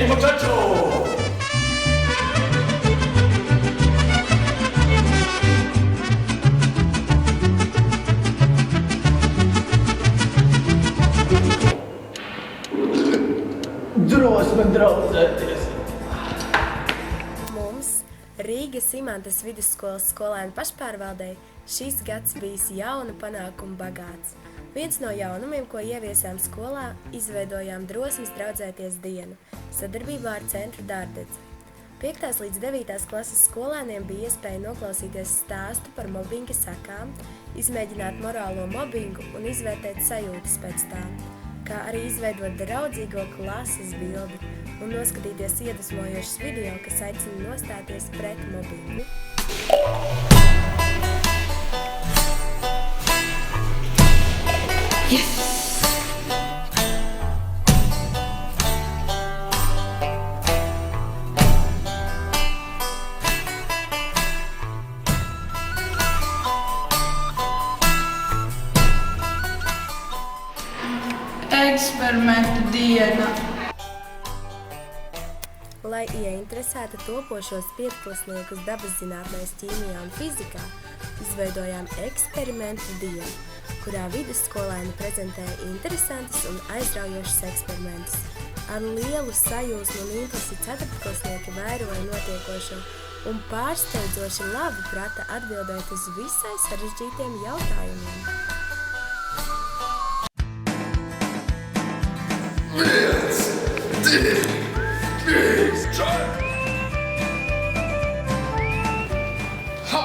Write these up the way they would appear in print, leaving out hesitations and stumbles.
¡Hey, muchacho! Drosme draudzēties! Mums, Rīgas Imantas vidusskolas skolēnu pašpārvaldei, šis gads bijis jaunu panākumu bagāts. Viens no jaunumiem, ko ieviesām skolā, izveidojām Drosmes draudzēties dienu, sadarbībā ar Centru Dārdedze. 5. līdz 9. klases skolēniem bija iespēja noklausīties stāstu par mobbinga sekām, izmēģināt morālo mobbingu un izvērtēt sajūtas pēc tā, kā arī izveidot draudzīgo klases bildi un noskatīties iedvesmojošus video, kas aicina nostāties pret mobbingu. Yes! Eksperimentu diena. Lai ieinteresētu topošos pietklasniekus dabas zinātnēs, ķīmijā un fizikā, izveidojām eksperimentu dienu, kurā vidusskolēni prezentēja interesantus un aizraujošus eksperimentus. Ar lielu sajūsmu un interesi ceturtklasnieki vēroja notiekošo un pārsteidzoši labi prata atbildēt uz visai sarežģītiem jautājumiem. Viens, divi, trīs, četri! Ha!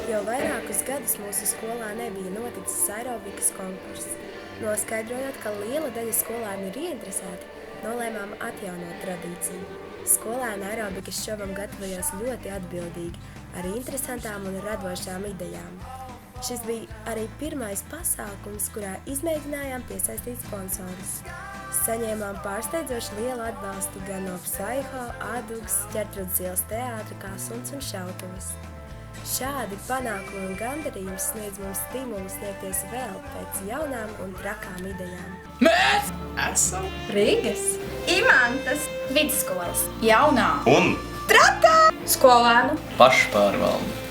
Jau vairākus gadus mūsu skolā nebija noticis aerobikas konkurss. Noskaidrojot, ka liela daļa skolēnu ir ieinteresēti, nolēmām atjaunot tradīciju. Skolēni aerobikas šovam gatavojās ļoti atbildīgi, ar interesantām un radošām idejām. Šis bija arī pirmais pasākums, kurā izmēģinājām piesaistīt sponsorus. Saņēmām pārsteidzoši lielu atbalstu gan no Psaiho, Ādugas, Ķertrudes ielas teātra kā Suns un šautavas. Šādi panākumi un gandarījums sniedz mums stimulu sniegties vēl pēc jaunām un trakām idejām. Mēs Esam Rīgas Imantas Vidusskolas jaunā un skolēnu pašpārvalde.